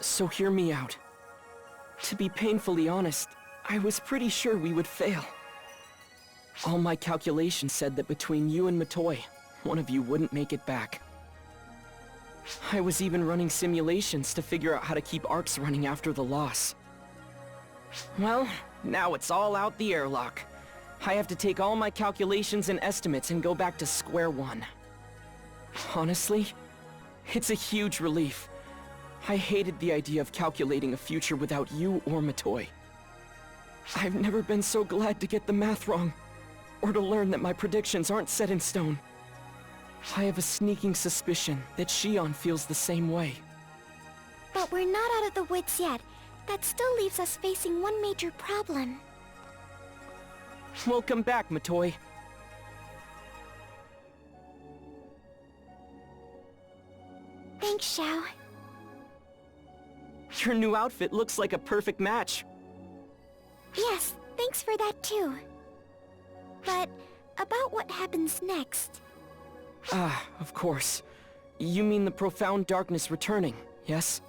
So hear me out. To be painfully honest, I was pretty sure we would fail. All my calculations said that between you and Matoy, one of you wouldn't make it back. I was even running simulations to figure out how to keep arcs running after the loss. Well, now it's all out the airlock. I have to take all my calculations and estimates and go back to square one. Honestly, it's a huge relief. I hated the idea of calculating a future without you or Matoy. I've never been so glad to get the math wrong, or to learn that my predictions aren't set in stone. I have a sneaking suspicion that Shion feels the same way. But we're not out of the woods yet. That still leaves us facing one major problem. Welcome back, Matoy. Thanks, Xiao. Your new outfit looks like a perfect match. Yes, thanks for that too. But about what happens next? Ah, of course. You mean the profound darkness returning, yes?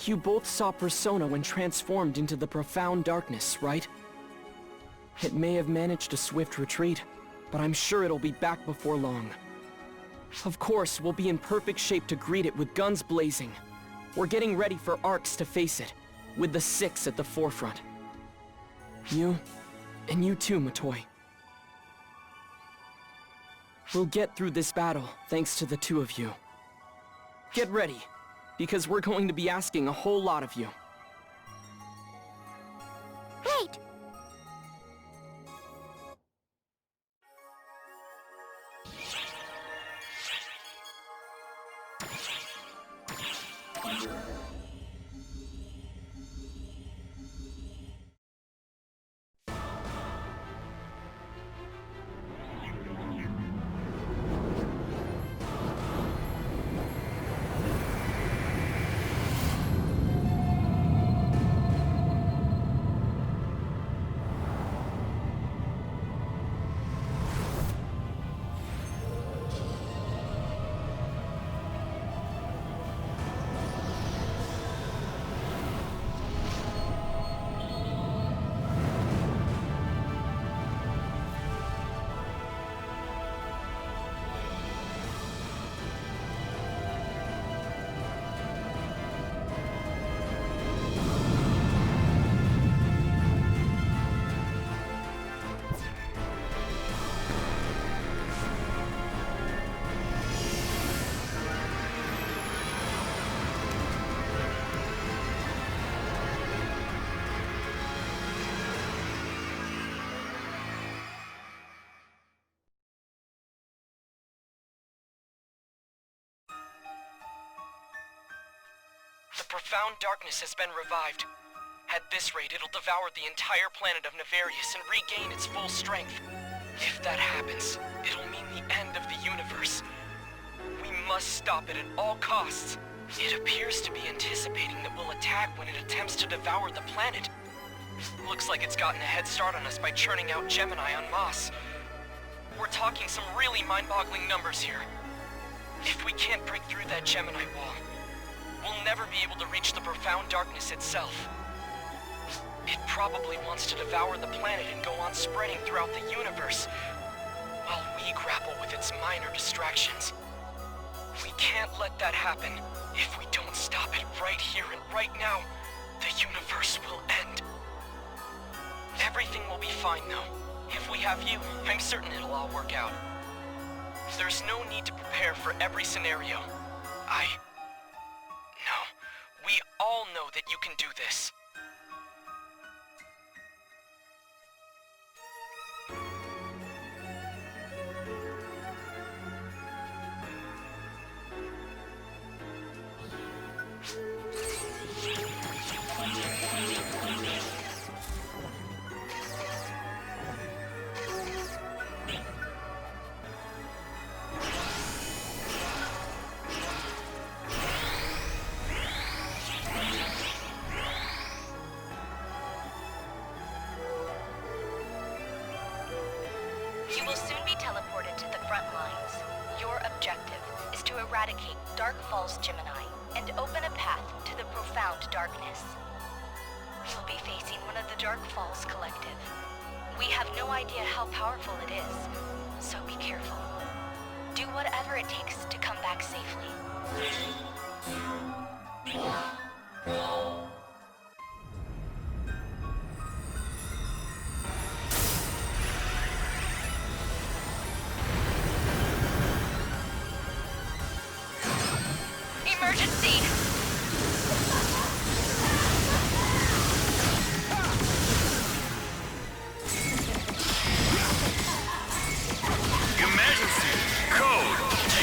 You both saw Persona when transformed into the profound darkness, right? It may have managed a swift retreat, but I'm sure it'll be back before long. Of course, we'll be in perfect shape to greet it with guns blazing. We're getting ready for arcs to face it, with the 6 at the forefront. You, and you too, Matoy. We'll get through this battle, thanks to the two of you. Get ready, because we're going to be asking a whole lot of you. Right! The profound darkness has been revived. At this rate, it'll devour the entire planet of Nefarious and regain its full strength. If that happens, it'll mean the end of the universe. We must stop it at all costs. It appears to be anticipating that we'll attack when it attempts to devour the planet. Looks like it's gotten a head start on us by churning out Gemini en masse. We're talking some really mind-boggling numbers here. If we can't break through that Gemini wall, we'll never be able to reach the profound darkness itself. It probably wants to devour the planet and go on spreading throughout the universe, while we grapple with its minor distractions. We can't let that happen. If we don't stop it right here and right now, the universe will end. Everything will be fine though. If we have you, I'm certain it'll all work out. There's no need to prepare for every scenario. No, we all know that you can do this. front lines. Your objective is to eradicate Dark Falls Gemini and open a path to the profound darkness. You'll be facing one of the Dark Falls Collective. We have no idea how powerful it is, so be careful. Do whatever it takes to come back safely. Emergency! Emergency! Code Q!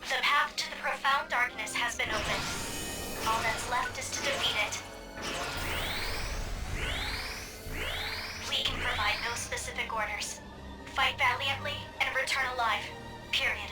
The path to the profound darkness has been opened. All that's left is to defeat it. We can provide no specific orders. Fight valiantly and return alive. Period.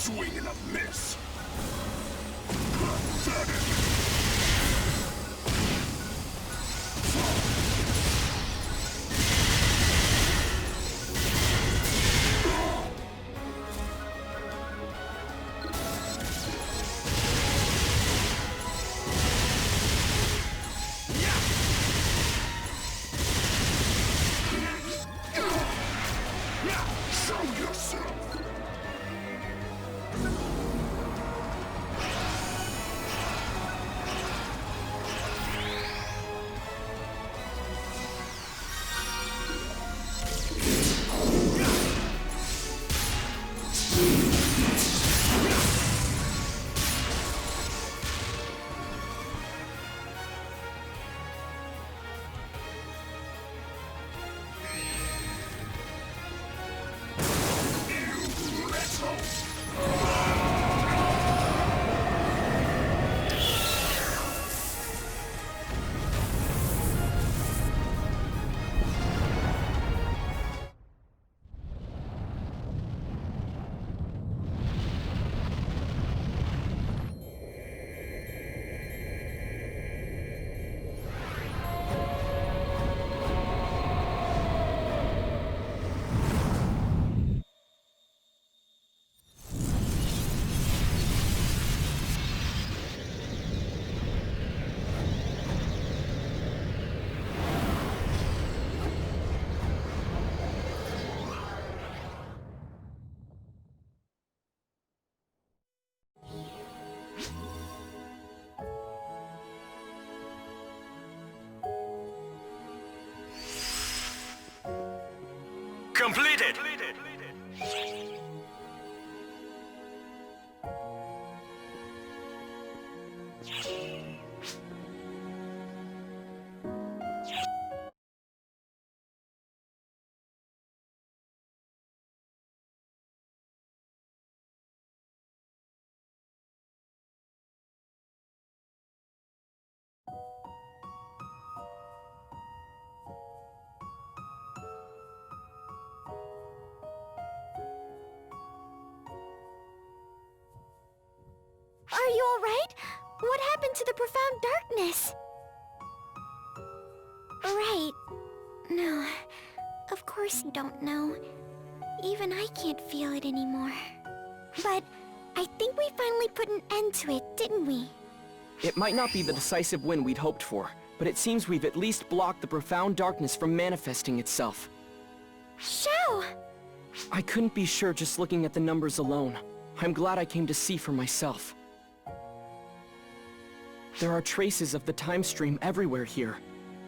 swing and a miss. Pathetic. Show yourself. Completed! Are you alright? What happened to the profound darkness? Right. No. Of course you don't know. Even I can't feel it anymore. But I think we finally put an end to it, didn't we? It might not be the decisive win we'd hoped for, but it seems we've at least blocked the profound darkness from manifesting itself. Shao! I couldn't be sure just looking at the numbers alone. I'm glad I came to see for myself. There are traces of the time stream everywhere here.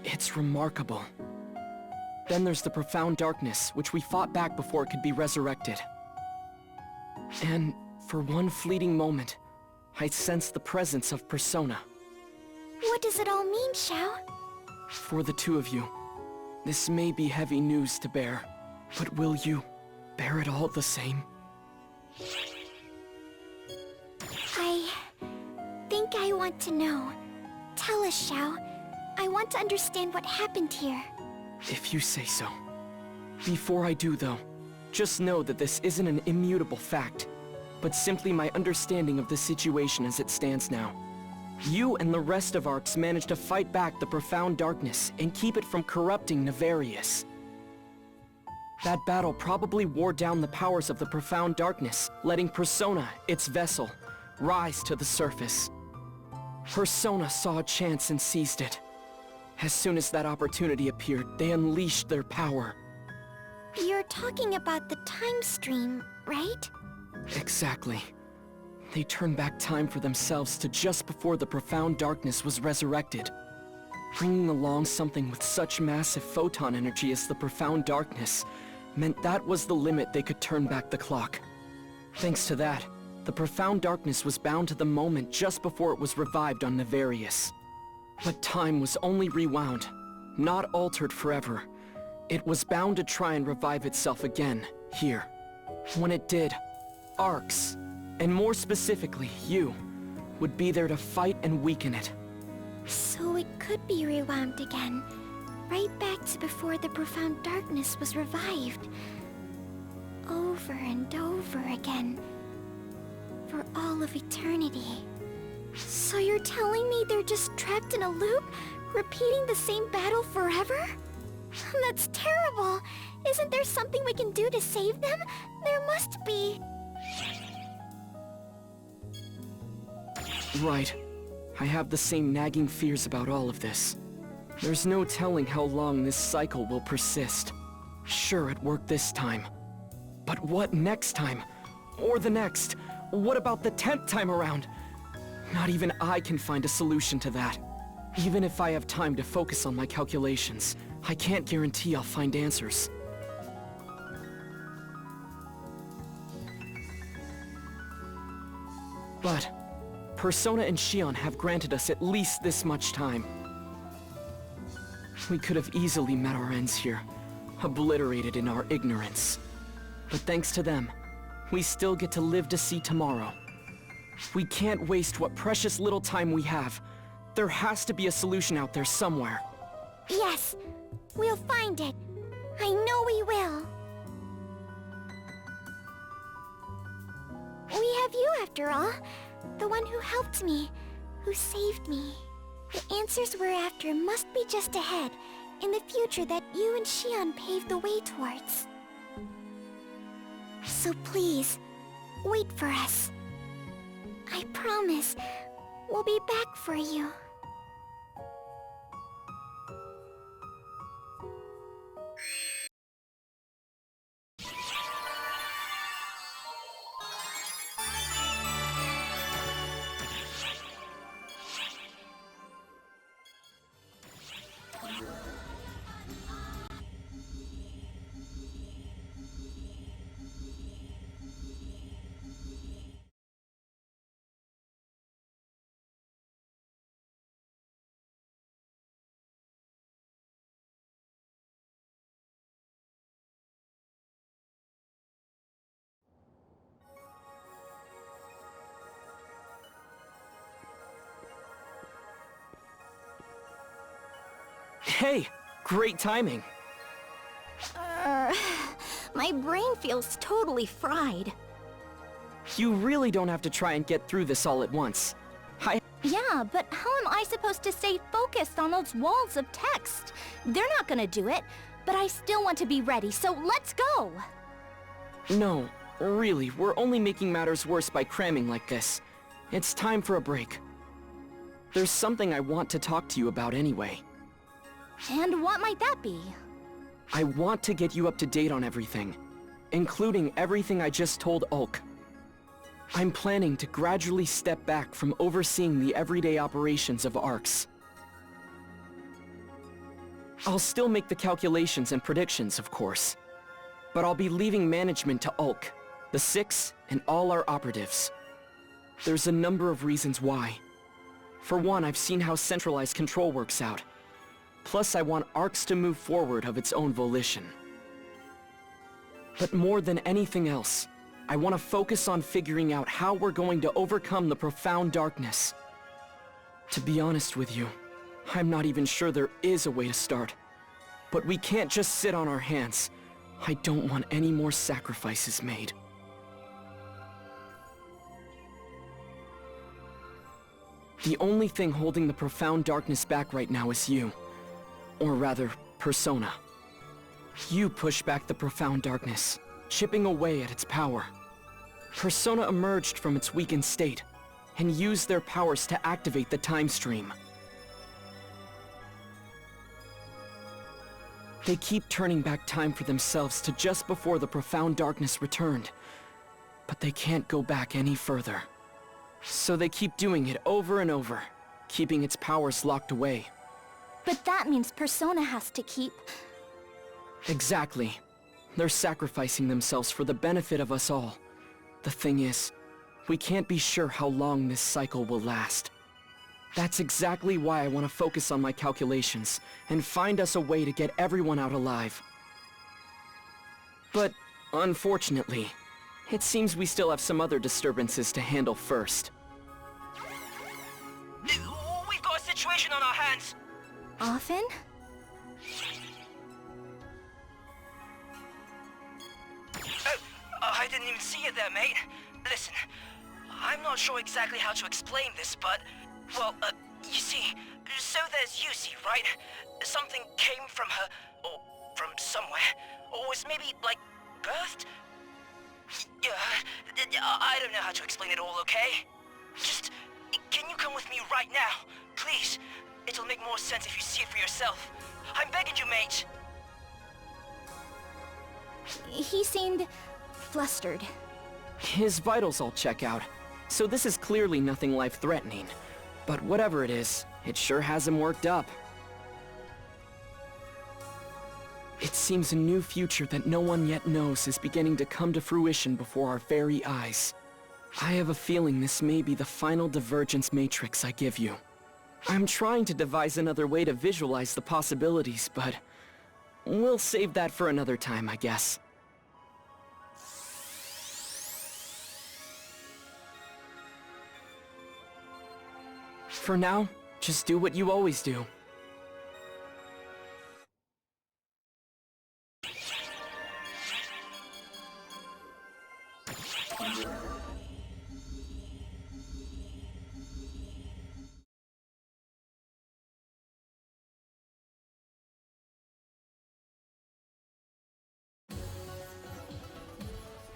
It's remarkable. Then there's the profound darkness, which we fought back before it could be resurrected. And for one fleeting moment, I sensed the presence of Persona. What does it all mean, Shao? For the two of you, this may be heavy news to bear, but will you bear it all the same? I think I want to know. Tell us, Shao. I want to understand what happened here. If you say so. Before I do, though, just know that this isn't an immutable fact, but simply my understanding of the situation as it stands now. You and the rest of Arcs managed to fight back the profound darkness and keep it from corrupting Nefarious. That battle probably wore down the powers of the profound darkness, letting Persona, its vessel, rise to the surface. Persona saw a chance and seized it. As soon as that opportunity appeared, they unleashed their power. You're talking about the time stream, right? Exactly. They turned back time for themselves to just before the profound darkness was resurrected. Bringing along something with such massive photon energy as the profound darkness meant that was the limit they could turn back the clock. Thanks to that, the profound darkness was bound to the moment just before it was revived on Nefarious. But time was only rewound, not altered forever. It was bound to try and revive itself again, here. When it did, Arcs, and more specifically, you, would be there to fight and weaken it. So it could be rewound again, right back to before the profound darkness was revived. Over and over again. for all of eternity. So you're telling me they're just trapped in a loop, repeating the same battle forever? That's terrible! Isn't there something we can do to save them? There must be... Right. I have the same nagging fears about all of this. There's no telling how long this cycle will persist. Sure, it worked this time. But what next time? Or the next? What about the 10th time around? Not even I can find a solution to that. Even if I have time to focus on my calculations, I can't guarantee I'll find answers. But Persona and Shion have granted us at least this much time. We could have easily met our ends here, obliterated in our ignorance. But thanks to them, we still get to live to see tomorrow. We can't waste what precious little time we have. There has to be a solution out there somewhere. Yes, we'll find it. I know we will. We have you after all. The one who helped me, who saved me. The answers we're after must be just ahead, in the future that you and Shion paved the way towards. So please, wait for us. I promise, we'll be back for you. Hey, great timing. My brain feels totally fried. You really don't have to try and get through this all at once. Yeah, but how am I supposed to stay focused on those walls of text? They're not gonna do it, but I still want to be ready, so let's go! No, really, we're only making matters worse by cramming like this. It's time for a break. There's something I want to talk to you about anyway. And what might that be? I want to get you up to date on everything, including everything I just told Ulk. I'm planning to gradually step back from overseeing the everyday operations of ARCs. I'll still make the calculations and predictions, of course, but I'll be leaving management to Ulk, the Six, and all our operatives. There's a number of reasons why. For one, I've seen how centralized control works out. Plus, I want ARCs to move forward of its own volition. But more than anything else, I want to focus on figuring out how we're going to overcome the profound darkness. To be honest with you, I'm not even sure there is a way to start. But we can't just sit on our hands. I don't want any more sacrifices made. The only thing holding the profound darkness back right now is you. Or rather, Persona. You push back the profound darkness, chipping away at its power. Persona emerged from its weakened state, and used their powers to activate the time stream. They keep turning back time for themselves to just before the profound darkness returned. But they can't go back any further. So they keep doing it over and over, keeping its powers locked away. But that means Persona has to keep... Exactly. They're sacrificing themselves for the benefit of us all. The thing is, we can't be sure how long this cycle will last. That's exactly why I want to focus on my calculations, and find us a way to get everyone out alive. But, unfortunately, it seems we still have some other disturbances to handle first. We've got a situation on our hands! Often? I didn't even see you there, mate. Listen, I'm not sure exactly how to explain this, but... Well, you see, so there's Yusi, right? Something came from her, or from somewhere, or was maybe, like, birthed? I don't know how to explain it all, okay? Just, can you come with me right now? Please. It'll make more sense if you see it for yourself. I'm begging you, mate. He seemed flustered. His vitals all check out, so this is clearly nothing life-threatening. But whatever it is, it sure has him worked up. It seems a new future that no one yet knows is beginning to come to fruition before our very eyes. I have a feeling this may be the final divergence matrix I give you. I'm trying to devise another way to visualize the possibilities, but we'll save that for another time, I guess. For now, just do what you always do.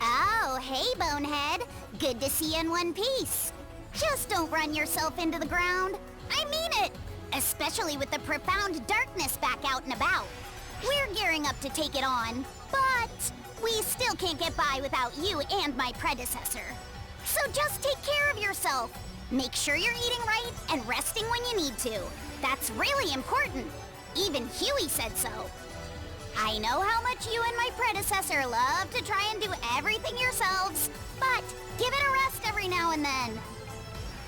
Oh, hey, Bonehead. Good to see you in one piece. Just don't run yourself into the ground. I mean it! Especially with the profound darkness back out and about. We're gearing up to take it on, but we still can't get by without you and my predecessor. So just take care of yourself. Make sure you're eating right and resting when you need to. That's really important. Even Huey said so. I know how much you and my predecessor love to try and do everything yourselves, but give it a rest every now and then.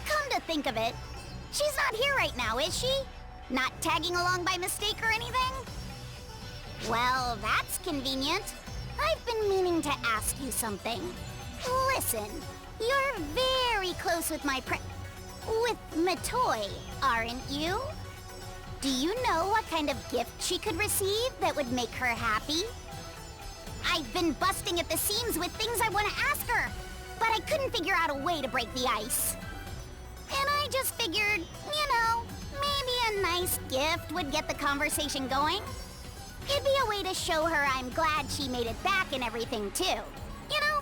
Come to think of it, she's not here right now, is she? Not tagging along by mistake or anything? Well, that's convenient. I've been meaning to ask you something. Listen, you're very close with with Matoi, aren't you? Do you know what kind of gift she could receive that would make her happy? I've been busting at the seams with things I want to ask her, but I couldn't figure out a way to break the ice. And I just figured, maybe a nice gift would get the conversation going. It'd be a way to show her I'm glad she made it back and everything, too. You know?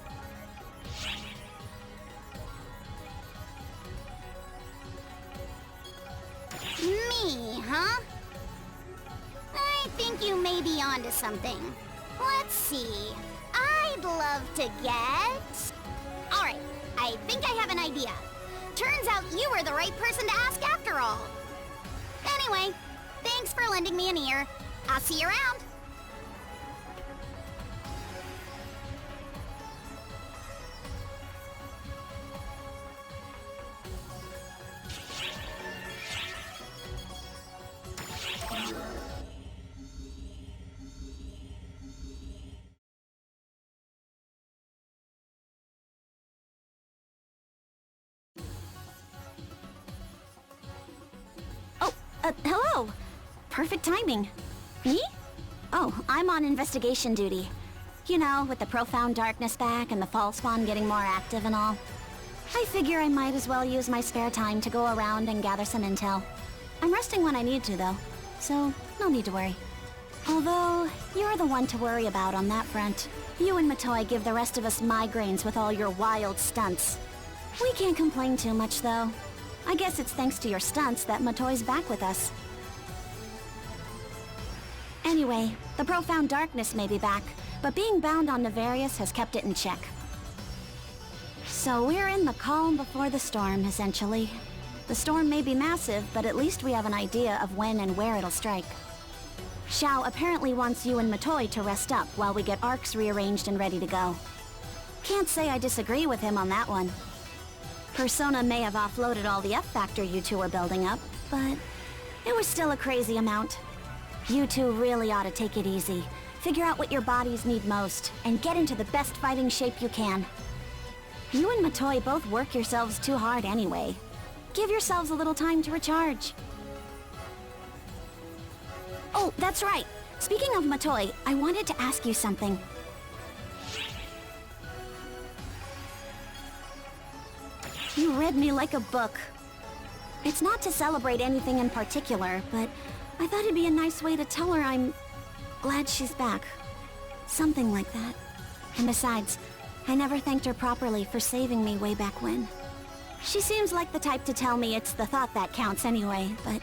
Me, huh? I think you may be onto something. Let's see. I'd love to get... Alright, I think I have an idea. Turns out you were the right person to ask after all. Anyway, thanks for lending me an ear. I'll see you around. Hello! Perfect timing. Me? Oh, I'm on investigation duty. You know, with the profound darkness back and the fall spawn getting more active and all. I figure I might as well use my spare time to go around and gather some intel. I'm resting when I need to, though, so no need to worry. Although, you're the one to worry about on that front. You and Matoi give the rest of us migraines with all your wild stunts. We can't complain too much, though. I guess it's thanks to your stunts that Matoi's back with us. Anyway, the profound darkness may be back, but being bound on Nefarious has kept it in check. So we're in the calm before the storm, essentially. The storm may be massive, but at least we have an idea of when and where it'll strike. Xiao apparently wants you and Matoi to rest up while we get arcs rearranged and ready to go. Can't say I disagree with him on that one. Persona may have offloaded all the F-Factor you two were building up, but it was still a crazy amount. You two really ought to take it easy, figure out what your bodies need most, and get into the best fighting shape you can. You and Matoi both work yourselves too hard anyway. Give yourselves a little time to recharge. Oh, that's right. Speaking of Matoi, I wanted to ask you something. You read me like a book. It's not to celebrate anything in particular, but I thought it'd be a nice way to tell her I'm glad she's back. Something like that. And besides, I never thanked her properly for saving me way back when. She seems like the type to tell me it's the thought that counts anyway, but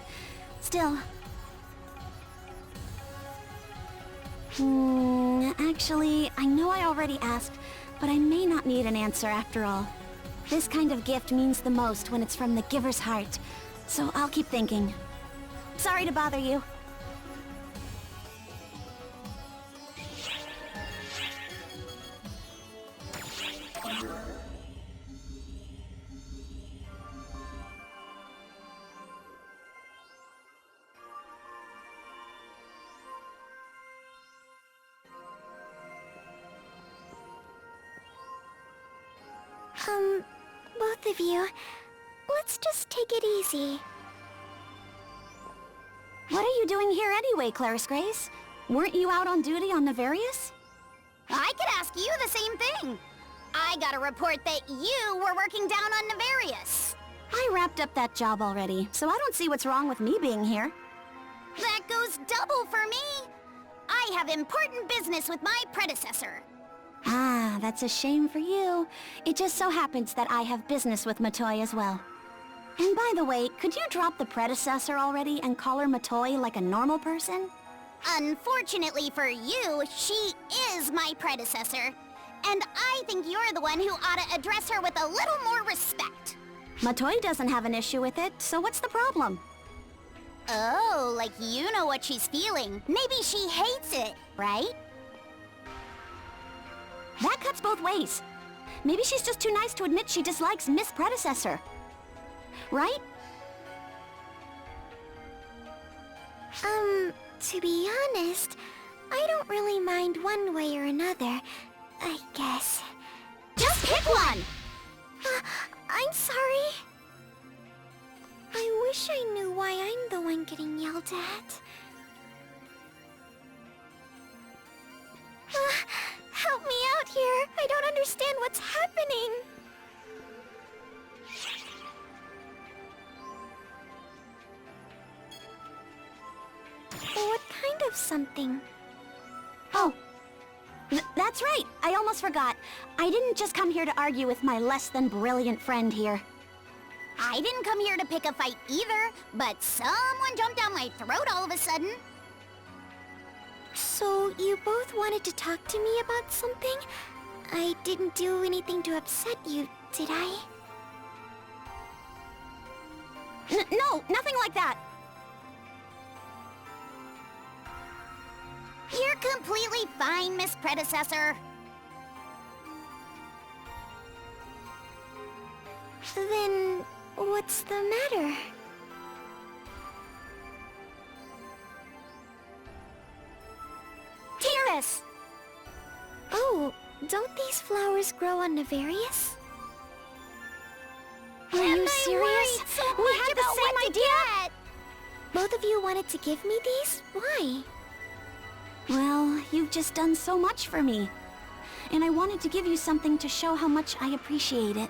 still. Actually, I know I already asked, but I may not need an answer after all. This kind of gift means the most when it's from the giver's heart, so I'll keep thinking. Sorry to bother you. Both of you, let's just take it easy. What are you doing here anyway, Clarice Grace? Weren't you out on duty on Nefarious? I could ask you the same thing. I got a report that you were working down on Nefarious. I wrapped up that job already, so I don't see what's wrong with me being here. That goes double for me. I have important business with my predecessor. Ah, that's a shame for you. It just so happens that I have business with Matoy as well. And by the way, could you drop the predecessor already and call her Matoy like a normal person? Unfortunately for you, she is my predecessor. And I think you're the one who ought to address her with a little more respect. Matoy doesn't have an issue with it, so what's the problem? Oh, like you know what she's feeling. Maybe she hates it, right? That cuts both ways. Maybe she's just too nice to admit she dislikes Miss Predecessor. Right? To be honest, I don't really mind one way or another, I guess. Just pick one! I'm sorry. I wish I knew why I'm the one getting yelled at. Help me out here. I don't understand what's happening. What kind of something? Oh, that's right. I almost forgot. I didn't just come here to argue with my less than brilliant friend here. I didn't come here to pick a fight either, but someone jumped down my throat all of a sudden. So, you both wanted to talk to me about something? I didn't do anything to upset you, did I? No, nothing like that. You're completely fine, Miss Predecessor. Then, what's the matter? Tiras! Oh, don't these flowers grow on Nefarious? Are you serious? We had the same idea! Both of you wanted to give me these? Why? Well, you've just done so much for me. And I wanted to give you something to show how much I appreciate it.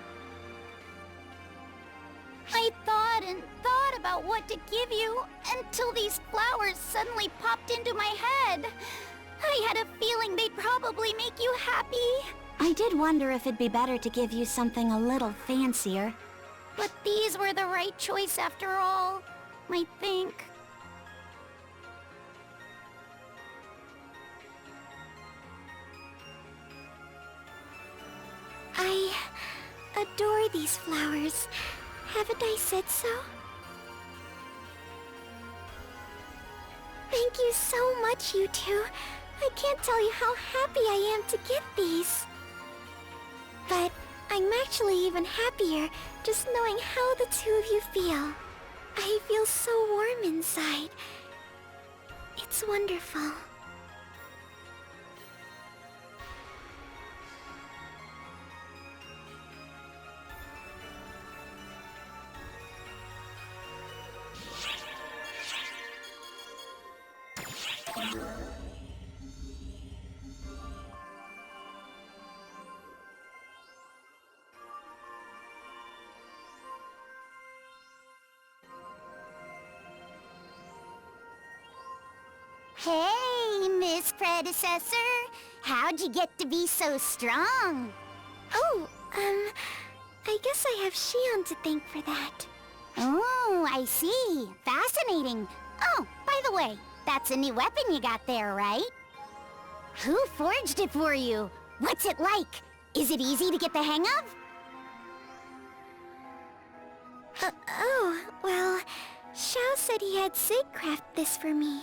I thought and thought about what to give you until these flowers suddenly popped into my head. I had a feeling they'd probably make you happy. I did wonder if it'd be better to give you something a little fancier. But these were the right choice after all, I think. I adore these flowers. Haven't I said so? Thank you so much, you two. I can't tell you how happy I am to get these. But I'm actually even happier just knowing how the two of you feel. I feel so warm inside. It's wonderful. Hey, Miss Predecessor. How'd you get to be so strong? Oh, I guess I have Shion to thank for that. Oh, I see. Fascinating. Oh, by the way, that's a new weapon you got there, right? Who forged it for you? What's it like? Is it easy to get the hang of? Well, Xiao said he had Sig craft this for me.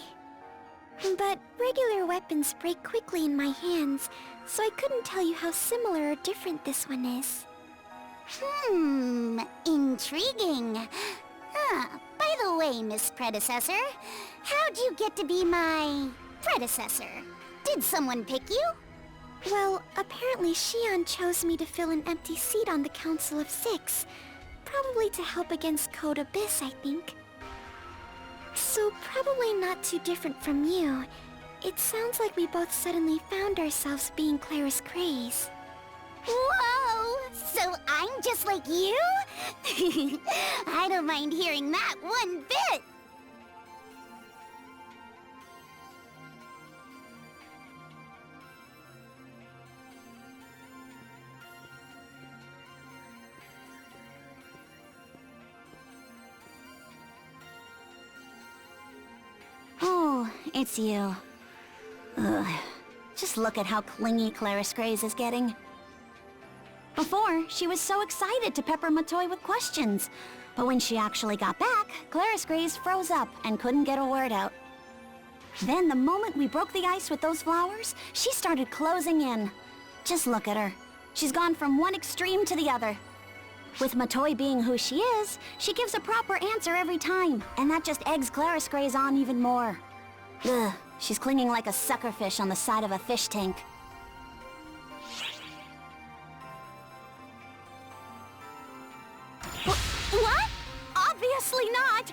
But regular weapons break quickly in my hands, so I couldn't tell you how similar or different this one is. Intriguing. By the way, Miss Predecessor, how'd you get to be my predecessor? Did someone pick you? Well, apparently Shion chose me to fill an empty seat on the Council of Six. Probably to help against Code Abyss, I think. So probably not too different from you. It sounds like we both suddenly found ourselves being Claris Craze. Whoa! So I'm just like you? I don't mind hearing that one bit! Oh, it's you. Ugh. Just look at how clingy Claris Grays is getting. Before, she was so excited to pepper Matoy with questions. But when she actually got back, Claris Grays froze up and couldn't get a word out. Then the moment we broke the ice with those flowers, she started closing in. Just look at her. She's gone from one extreme to the other. With Matoy being who she is, she gives a proper answer every time, and that just eggs Claris Grays on even more. Ugh, she's clinging like a suckerfish on the side of a fish tank. What? Obviously not!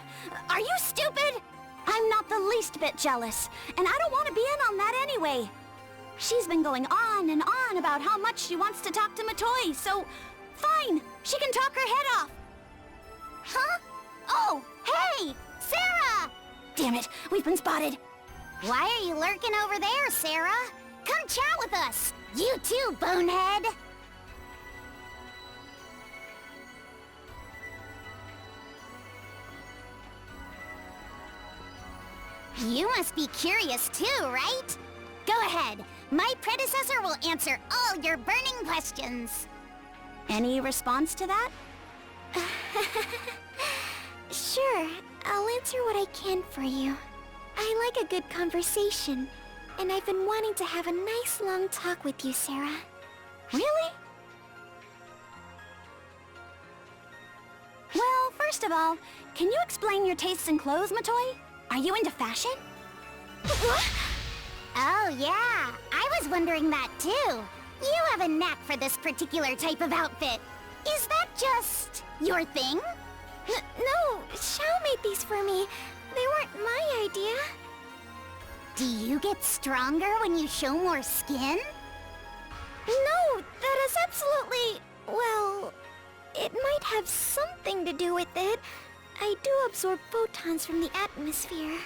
Are you stupid? I'm not the least bit jealous, and I don't want to be in on that anyway. She's been going on and on about how much she wants to talk to Matoy, so fine, she can talk her head off. Huh? Oh, hey! Sarah! Damn it, we've been spotted. Why are you lurking over there, Sarah? Come chat with us! You too, bonehead! You must be curious too, right? Go ahead. My predecessor will answer all your burning questions. Any response to that? Sure, I'll answer what I can for you. I like a good conversation, and I've been wanting to have a nice long talk with you, Sarah. Really? Well, first of all, can you explain your tastes in clothes, Matoy? Are you into fashion? Oh yeah, I was wondering that too. You have a knack for this particular type of outfit. Is that just your thing? No, Xiao made these for me. They weren't my idea. Do you get stronger when you show more skin? No, that is absolutely... well... it might have something to do with it. I do absorb photons from the atmosphere.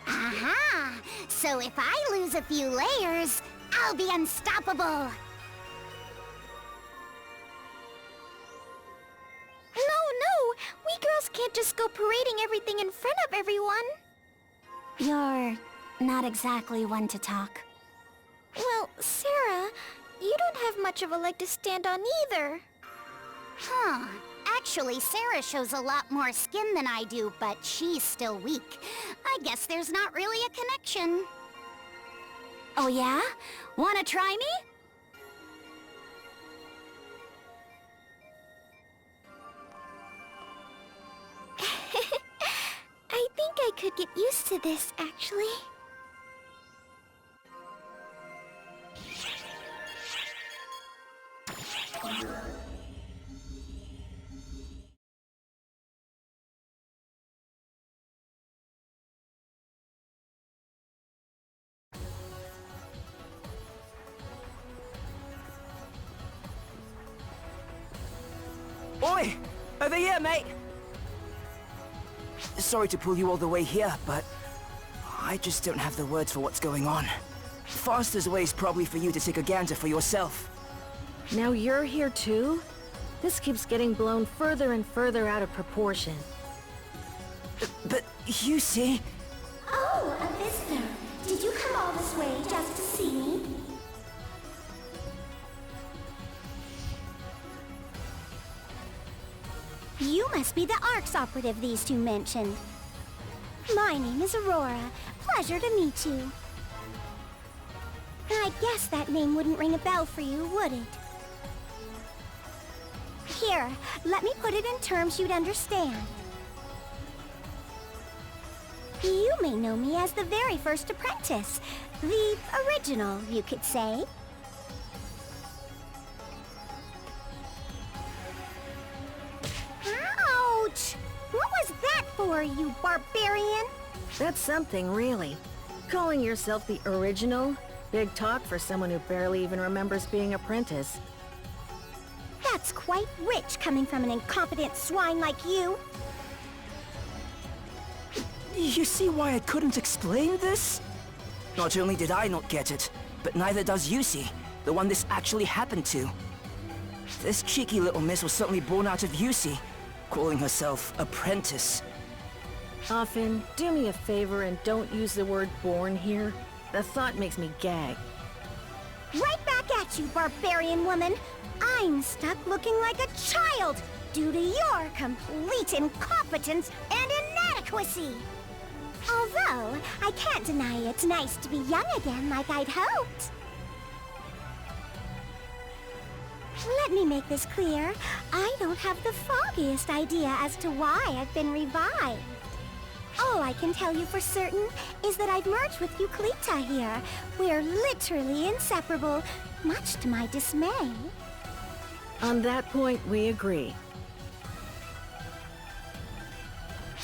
Aha! So if I lose a few layers, I'll be unstoppable! No! We girls can't just go parading everything in front of everyone. You're not exactly one to talk. Well, Sarah, you don't have much of a leg to stand on either. Huh. Actually, Sarah shows a lot more skin than I do, but she's still weak. I guess there's not really a connection. Oh yeah? Wanna try me? I think I could get used to this, actually. Oi! Over here, mate! Sorry to pull you all the way here, but I just don't have the words for what's going on. The fastest way is probably for you to take a gander for yourself. Now you're here too? This keeps getting blown further and further out of proportion. But you see... Oh, a visitor. Did you come all this way just to see me? You must be the ARCS operative these two mentioned. My name is Aurora. Pleasure to meet you. I guess that name wouldn't ring a bell for you, would it? Here, let me put it in terms you'd understand. You may know me as the very first apprentice. The original, you could say. Ouch! What was that for, you barbarian? That's something, really. Calling yourself the original? Big talk for someone who barely even remembers being apprentice. That's quite rich coming from an incompetent swine like you. You see why I couldn't explain this? Not only did I not get it, but neither does Yusi, the one this actually happened to. This cheeky little miss was certainly born out of Yusi, calling herself apprentice. Often, do me a favor and don't use the word born here. The thought makes me gag. Right back at you, barbarian woman. I'm stuck looking like a child due to your complete incompetence and inadequacy. Although, I can't deny it's nice to be young again like I'd hoped. Let me make this clear. I don't have the foggiest idea as to why I've been revived. All I can tell you for certain is that I've merged with Euclita here. We're literally inseparable, much to my dismay. On that point, we agree.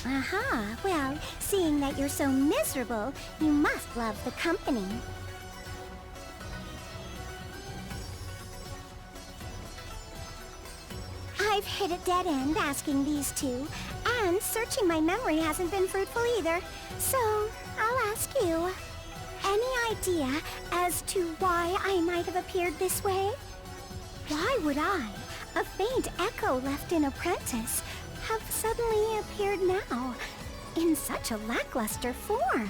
Aha, well, seeing that you're so miserable, you must love the company. I've hit a dead end asking these two, and searching my memory hasn't been fruitful either. So, I'll ask you. Any idea as to why I might have appeared this way? Why would I, a faint echo left in Apprentice, have suddenly appeared now, in such a lackluster form?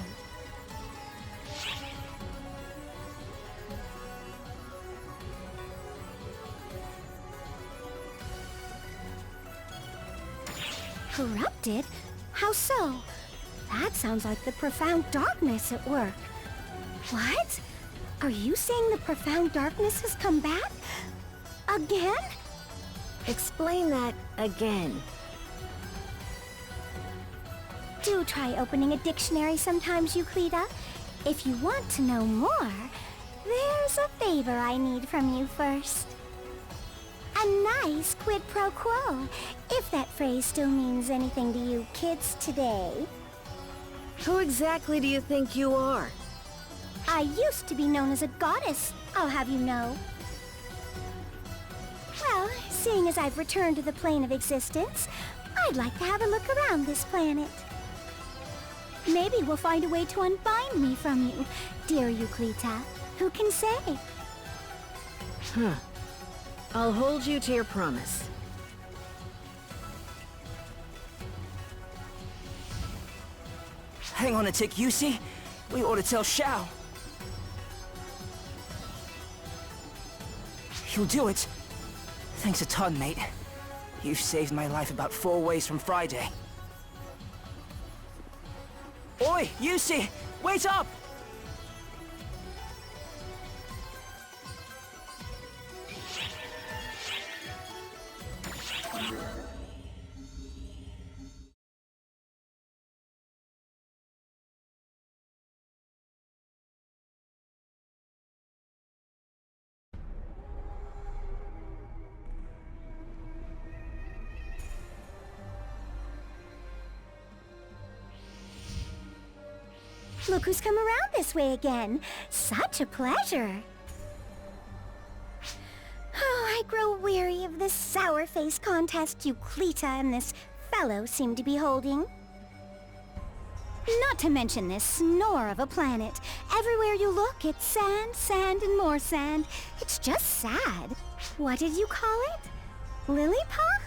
Corrupted? How so? That sounds like the profound darkness at work. What? Are you saying the profound darkness has come back? Again? Explain that again. Do try opening a dictionary sometimes, Euclida. If you want to know more, there's a favor I need from you first. A nice quid pro quo, if that phrase still means anything to you kids today. Who exactly do you think you are? I used to be known as a goddess, I'll have you know. Well, seeing as I've returned to the plane of existence, I'd like to have a look around this planet. Maybe we'll find a way to unbind me from you, dear Euclita. Who can say? Huh. I'll hold you to your promise. Hang on a tick, Yusi. We ought to tell Xiao. You'll do it. Thanks a ton, mate. You've saved my life about 4 ways from Friday. Oi, Yusi! Wait up! Look who's come around this way again. Such a pleasure. Oh, I grow weary of this sour-faced contest Euclita and this fellow seem to be holding. Not to mention this snore of a planet. Everywhere you look, it's sand, sand, and more sand. It's just sad. What did you call it? Lily-paw?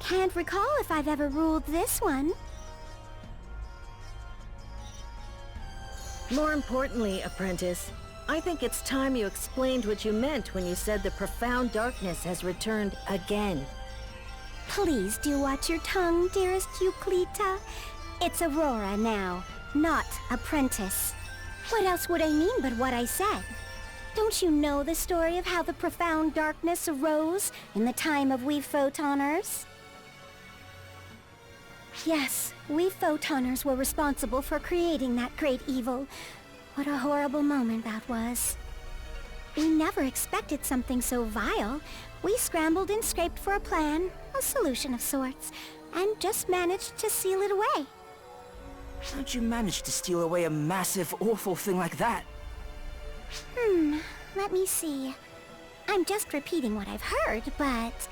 Can't recall if I've ever ruled this one. More importantly, Apprentice, I think it's time you explained what you meant when you said the profound darkness has returned again. Please do watch your tongue, dearest Euclita. It's Aurora now, not Apprentice. What else would I mean but what I said? Don't you know the story of how the profound darkness arose in the time of we Photoners? Yes, we Photoners were responsible for creating that great evil. What a horrible moment that was. We never expected something so vile. We scrambled and scraped for a plan, a solution of sorts, and just managed to seal it away. How'd you manage to steal away a massive, awful thing like that? Let me see. I'm just repeating what I've heard, but...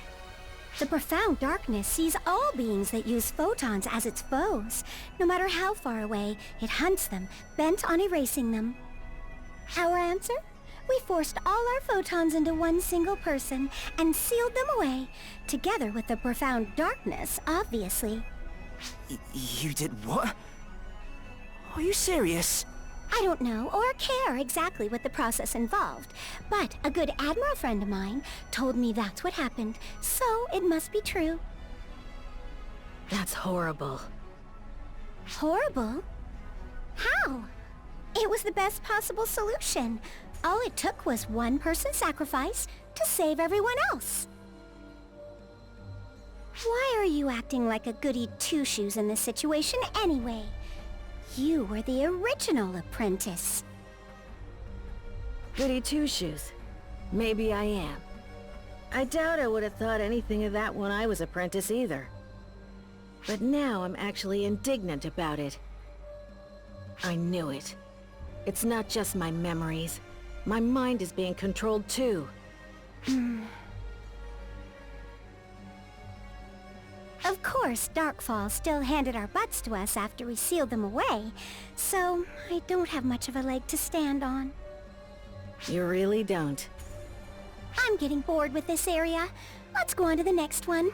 The profound darkness sees all beings that use photons as its foes. No matter how far away, it hunts them, bent on erasing them. Our answer? We forced all our photons into one single person and sealed them away, together with the profound darkness, obviously. You did what? Are you serious? I don't know or care exactly what the process involved, but a good Admiral friend of mine told me that's what happened, so it must be true. That's horrible. Horrible? How? It was the best possible solution. All it took was one person's sacrifice to save everyone else. Why are you acting like a goody two-shoes in this situation anyway? You were the original apprentice. Goody two-shoes. Maybe I am. I doubt I would have thought anything of that when I was apprentice either. But now I'm actually indignant about it. I knew it. It's not just my memories. My mind is being controlled too. Of course, Darkfall still handed our butts to us after we sealed them away, so I don't have much of a leg to stand on. You really don't. I'm getting bored with this area. Let's go on to the next one.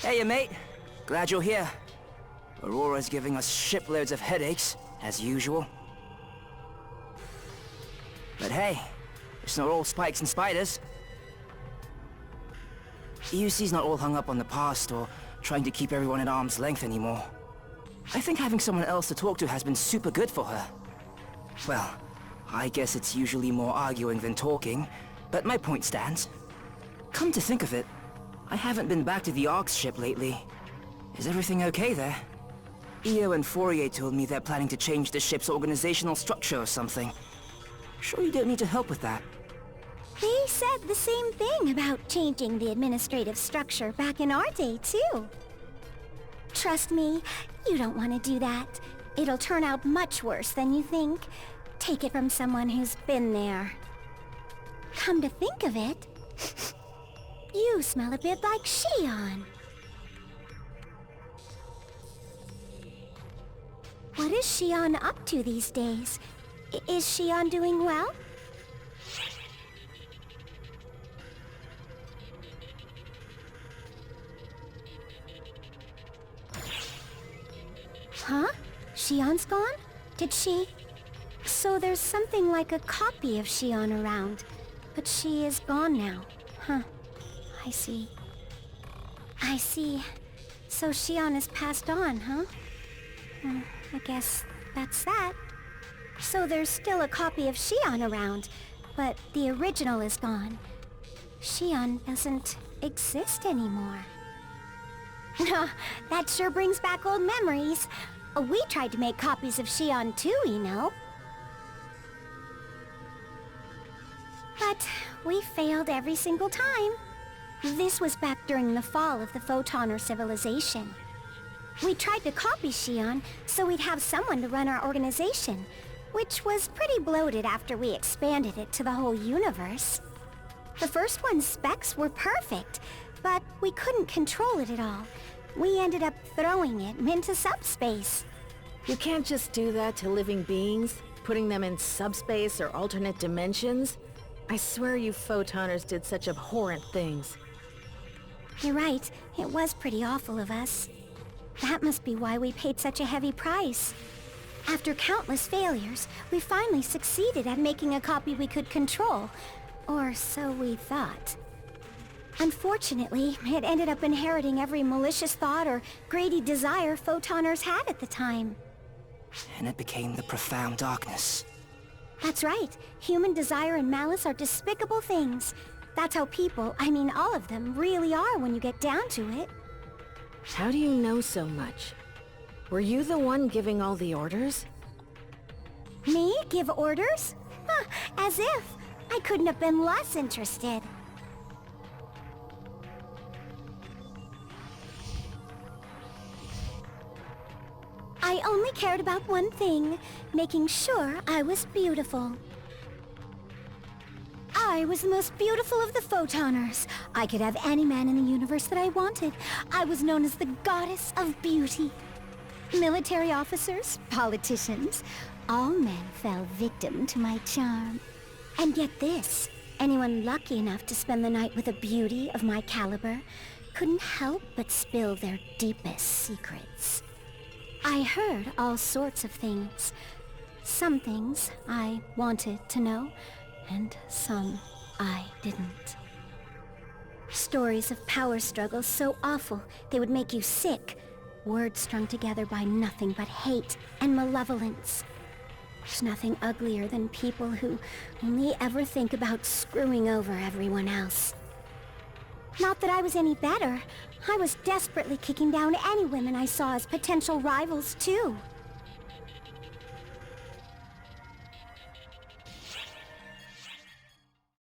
Hey, mate. Glad you're here. Aurora's giving us shiploads of headaches, as usual. But hey, it's not all spikes and spiders. EUC's not all hung up on the past or trying to keep everyone at arm's length anymore. I think having someone else to talk to has been super good for her. Well, I guess it's usually more arguing than talking, but my point stands. Come to think of it, I haven't been back to the Ark's ship lately. Is everything okay there? EO and Fourier told me they're planning to change the ship's organizational structure or something. Sure you don't need to help with that? They said the same thing about changing the administrative structure back in our day, too. Trust me, you don't want to do that. It'll turn out much worse than you think. Take it from someone who's been there. Come to think of it, you smell a bit like Xion. What is Xion up to these days? Is Xion doing well? Huh? Xion's gone? Did she... So there's something like a copy of Xion around, but she is gone now. Huh. I see. I see. So Xion is passed on, huh? I guess that's that. So there's still a copy of Xion around, but the original is gone. Xion doesn't exist anymore. That sure brings back old memories. We tried to make copies of Xion too, you know. But we failed every single time. This was back during the fall of the Photoner civilization. We tried to copy Xion so we'd have someone to run our organization, which was pretty bloated after we expanded it to the whole universe. The first one's specs were perfect, but we couldn't control it at all. We ended up throwing it into subspace. You can't just do that to living beings, putting them in subspace or alternate dimensions. I swear you Photoners did such abhorrent things. You're right, it was pretty awful of us. That must be why we paid such a heavy price. After countless failures, we finally succeeded at making a copy we could control. Or so we thought. Unfortunately, it ended up inheriting every malicious thought or greedy desire Photoners had at the time. And it became the profound darkness. That's right. Human desire and malice are despicable things. That's how people, I mean all of them, really are when you get down to it. How do you know so much? Were you the one giving all the orders? Me? Give orders? Huh, as if. I couldn't have been less interested. I only cared about one thing, making sure I was beautiful. I was the most beautiful of the Photoners. I could have any man in the universe that I wanted. I was known as the goddess of beauty. Military officers, politicians, all men fell victim to my charm. And get this, anyone lucky enough to spend the night with a beauty of my caliber couldn't help but spill their deepest secrets. I heard all sorts of things. Some things I wanted to know, and some I didn't. Stories of power struggles so awful they would make you sick. Words strung together by nothing but hate and malevolence. There's nothing uglier than people who only ever think about screwing over everyone else. Not that I was any better. I was desperately kicking down any women I saw as potential rivals, too.